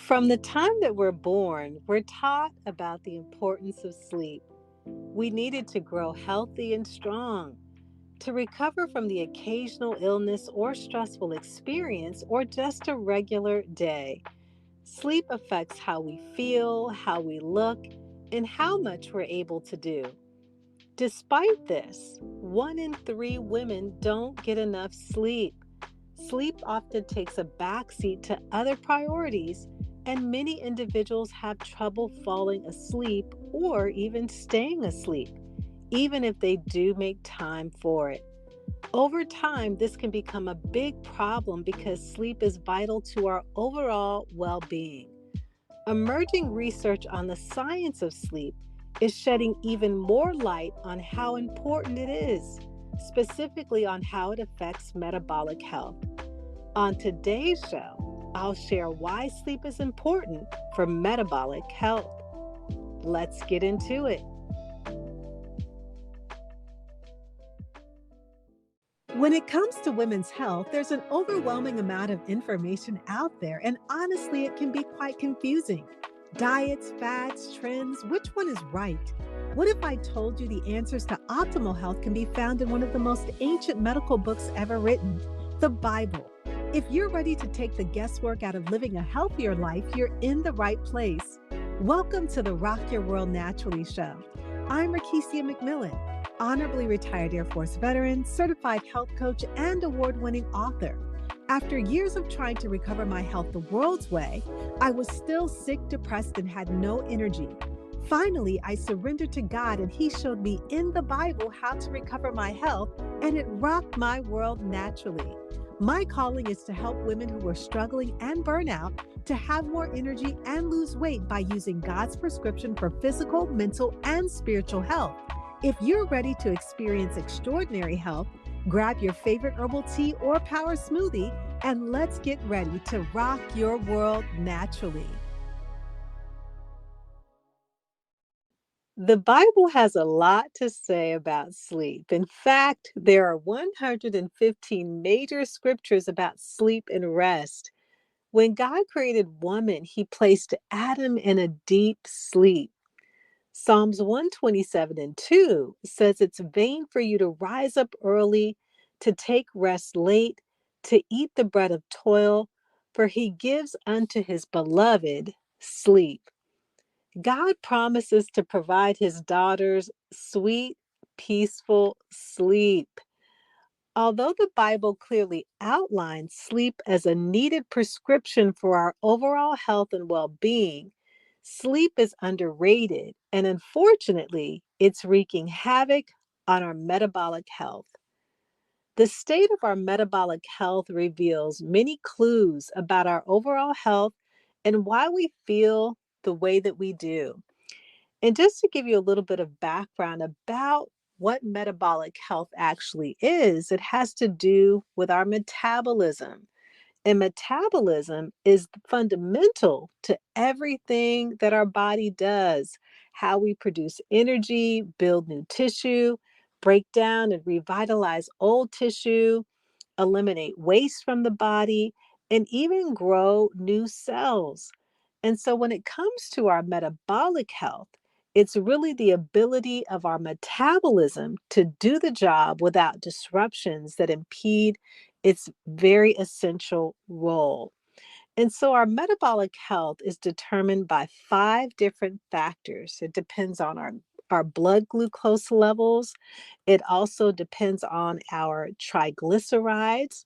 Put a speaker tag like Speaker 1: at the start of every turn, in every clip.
Speaker 1: From the time that we're born, we're taught about the importance of sleep. We need it to grow healthy and strong, to recover from the occasional illness or stressful experience, or just a regular day. Sleep affects how we feel, how we look, and how much we're able to do. Despite this, 1 in 3 women don't get enough sleep. Sleep often takes a backseat to other priorities, and many individuals have trouble falling asleep or even staying asleep, even if they do make time for it. Over time, this can become a big problem because sleep is vital to our overall well being. Emerging research on the science of sleep is shedding even more light on how important it is, specifically on how it affects metabolic health. On today's show, I'll share why sleep is important for metabolic health. Let's get into it. When it comes to women's health, there's an overwhelming amount of information out there, and honestly, it can be quite confusing. Diets, fads, trends, which one is right? What if I told you the answers to optimal health can be found in one of the most ancient medical books ever written, the Bible? If you're ready to take the guesswork out of living a healthier life, you're in the right place. Welcome to the Rock Your World Naturally show. I'm Rekishia McMillan, honorably retired Air Force veteran, certified health coach, and award-winning author. After years of trying to recover my health the world's way, I was still sick, depressed, and had no energy. Finally, I surrendered to God, and He showed me in the Bible how to recover my health, and it rocked my world naturally. My calling is to help women who are struggling and burnout to have more energy and lose weight by using God's prescription for physical, mental, and spiritual health. If you're ready to experience extraordinary health, grab your favorite herbal tea or power smoothie, and let's get ready to rock your world naturally. The Bible has a lot to say about sleep. In fact, there are 115 major scriptures about sleep and rest. When God created woman, He placed Adam in a deep sleep. Psalms 127 and 2 says it's vain for you to rise up early, to take rest late, to eat the bread of toil, for He gives unto His beloved sleep. God promises to provide His daughters sweet, peaceful sleep. Although the Bible clearly outlines sleep as a needed prescription for our overall health and well being, sleep is underrated, and unfortunately, it's wreaking havoc on our metabolic health. The state of our metabolic health reveals many clues about our overall health and why we feel the way that we do. And just to give you a little bit of background about what metabolic health actually is, it has to do with our metabolism. And metabolism is fundamental to everything that our body does, how we produce energy, build new tissue, break down and revitalize old tissue, eliminate waste from the body, and even grow new cells. And so when it comes to our metabolic health, it's really the ability of our metabolism to do the job without disruptions that impede its very essential role. And so our metabolic health is determined by 5 different factors. It depends on our blood glucose levels. It also depends on our triglycerides.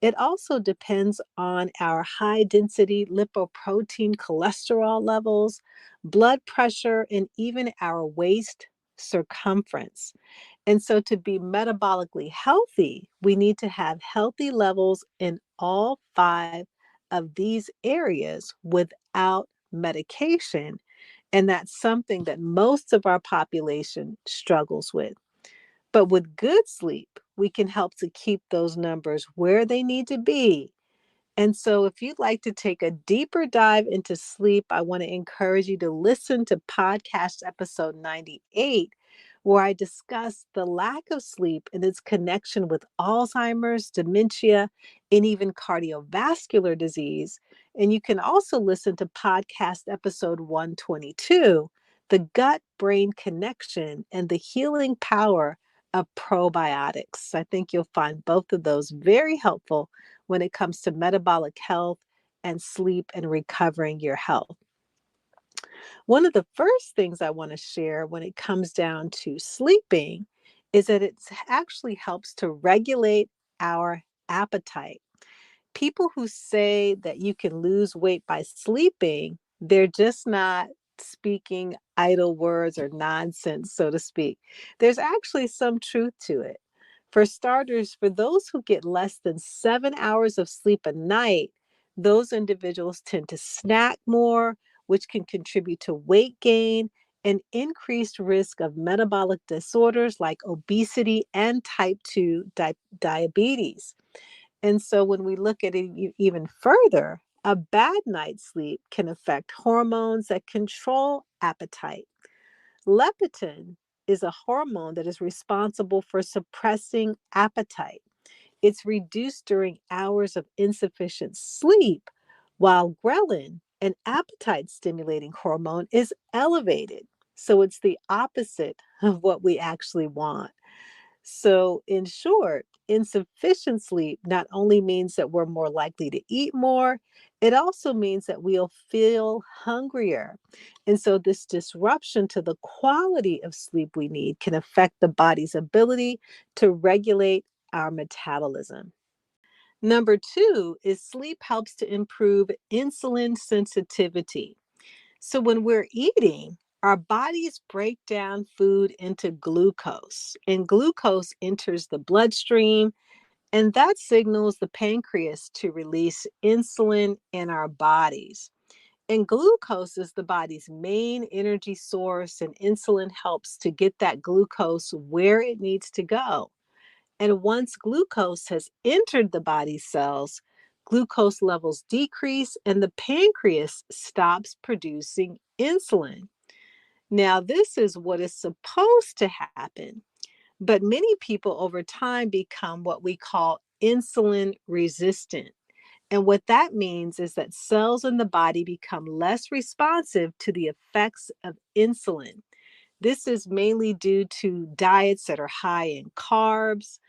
Speaker 1: It also depends on our high density lipoprotein cholesterol levels, blood pressure, and even our waist circumference. And so, to be metabolically healthy, we need to have healthy levels in all 5 of these areas without medication. And that's something that most of our population struggles with. But with good sleep, we can help to keep those numbers where they need to be. And so, if you'd like to take a deeper dive into sleep, I want to encourage you to listen to podcast episode 98, where I discuss the lack of sleep and its connection with Alzheimer's, dementia, and even cardiovascular disease. And you can also listen to podcast episode 122, The Gut Brain Connection and the Healing Power of Probiotics. I think you'll find both of those very helpful when it comes to metabolic health and sleep and recovering your health. One of the first things I want to share when it comes down to sleeping is that it actually helps to regulate our appetite. People who say that you can lose weight by sleeping, they're just not speaking idle words or nonsense, so to speak. There's actually some truth to it. For starters, for those who get less than 7 hours of sleep a night, those individuals tend to snack more, which can contribute to weight gain and increased risk of metabolic disorders like obesity and type 2 diabetes. And so when we look at it even further, a bad night's sleep can affect hormones that control appetite. Leptin is a hormone that is responsible for suppressing appetite. It's reduced during hours of insufficient sleep, while ghrelin, an appetite stimulating hormone, is elevated. So it's the opposite of what we actually want. So, in short, insufficient sleep not only means that we're more likely to eat more, it also means that we'll feel hungrier. And so, this disruption to the quality of sleep we need can affect the body's ability to regulate our metabolism. Number two is sleep helps to improve insulin sensitivity. So when we're eating, our bodies break down food into glucose, and glucose enters the bloodstream, and that signals the pancreas to release insulin in our bodies. And glucose is the body's main energy source, and insulin helps to get that glucose where it needs to go. And once glucose has entered the body's cells, glucose levels decrease and the pancreas stops producing insulin. Now, this is what is supposed to happen, but many people over time become what we call insulin resistant. And what that means is that cells in the body become less responsive to the effects of insulin. This is mainly due to diets that are high in carbs.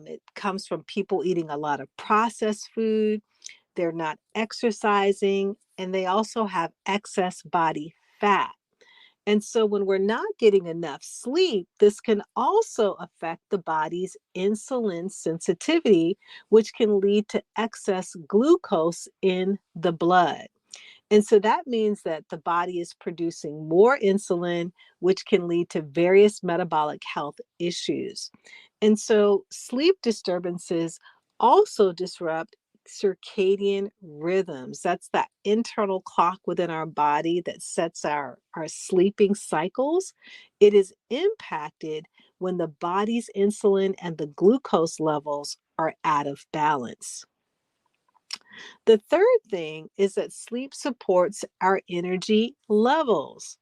Speaker 1: It comes from people eating a lot of processed food. They're not exercising, and they also have excess body fat. And so, when we're not getting enough sleep, this can also affect the body's insulin sensitivity, which can lead to excess glucose in the blood. And so that means that the body is producing more insulin, which can lead to various metabolic health issues. And so sleep disturbances also disrupt circadian rhythms. That's that internal clock within our body that sets our sleeping cycles. It is impacted when the body's insulin and the glucose levels are out of balance. The third thing is that sleep supports our energy levels.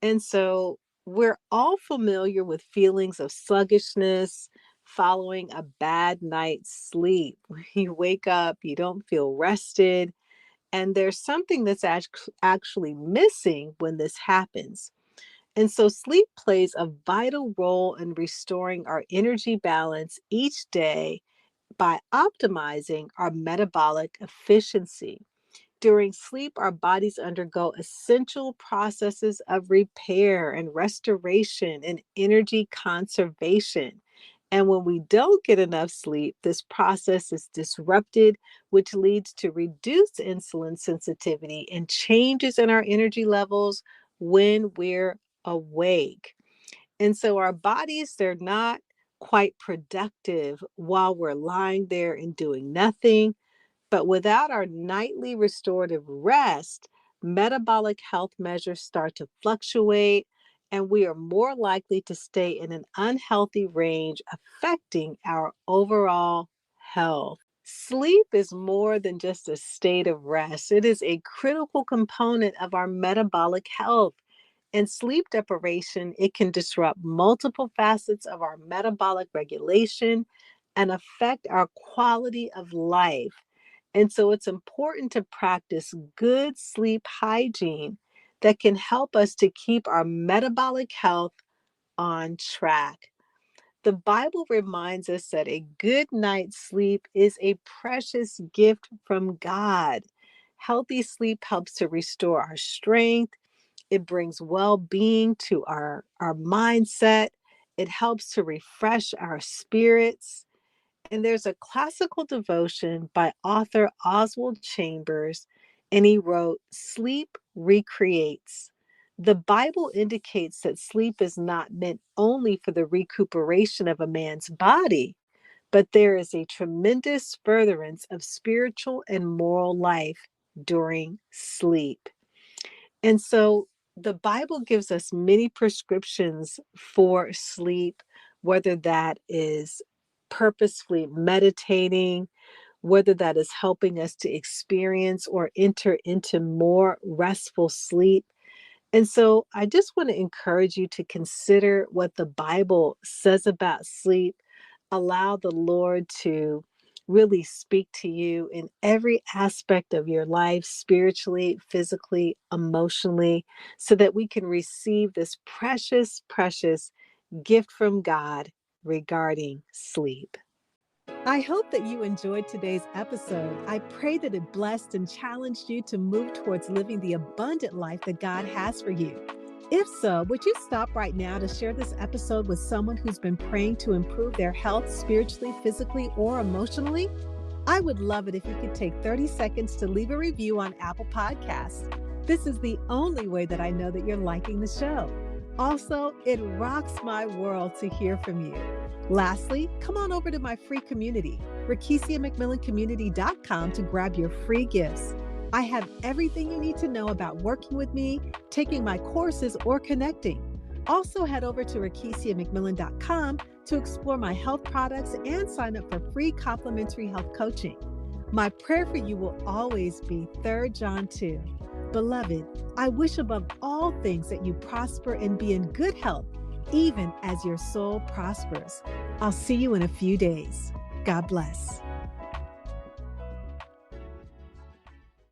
Speaker 1: And so we're all familiar with feelings of sluggishness following a bad night's sleep. You wake up, you don't feel rested, and there's something that's actually missing when this happens. And so sleep plays a vital role in restoring our energy balance each day by optimizing our metabolic efficiency. During sleep, our bodies undergo essential processes of repair and restoration and energy conservation. And when we don't get enough sleep, this process is disrupted, which leads to reduced insulin sensitivity and changes in our energy levels when we're awake. And so our bodies, they're not quite productive while we're lying there and doing nothing. But without our nightly restorative rest, metabolic health measures start to fluctuate, and we are more likely to stay in an unhealthy range, affecting our overall health. Sleep is more than just a state of rest, it is a critical component of our metabolic health. And sleep deprivation, it can disrupt multiple facets of our metabolic regulation and affect our quality of life. And so it's important to practice good sleep hygiene that can help us to keep our metabolic health on track. The Bible reminds us that a good night's sleep is a precious gift from God. Healthy sleep helps to restore our strength. It brings well-being to our mindset. It helps to refresh our spirits. And there's a classical devotion by author Oswald Chambers, and he wrote, "Sleep recreates." The Bible indicates that sleep is not meant only for the recuperation of a man's body, but there is a tremendous furtherance of spiritual and moral life during sleep. And so the Bible gives us many prescriptions for sleep, whether that is purposefully meditating, whether that is helping us to experience or enter into more restful sleep. And so I just want to encourage you to consider what the Bible says about sleep. Allow the Lord to really speak to you in every aspect of your life, spiritually, physically, emotionally, so that we can receive this precious, precious gift from God regarding sleep. I hope that you enjoyed today's episode. I pray that it blessed and challenged you to move towards living the abundant life that God has for you. If so, would you stop right now to share this episode with someone who's been praying to improve their health spiritually, physically, or emotionally? I would love it if you could take 30 seconds to leave a review on Apple Podcasts. This is the only way that I know that you're liking the show. Also, it rocks my world to hear from you. Lastly, come on over to my free community, RekishiaMcMillanCommunity.com, to grab your free gifts. I have everything you need to know about working with me, taking my courses, or connecting. Also, head over to RekishiaMcMillan.com to explore my health products and sign up for free complimentary health coaching. My prayer for you will always be 3 John 2. Beloved, I wish above all things that you prosper and be in good health, even as your soul prospers. I'll see you in a few days. God bless.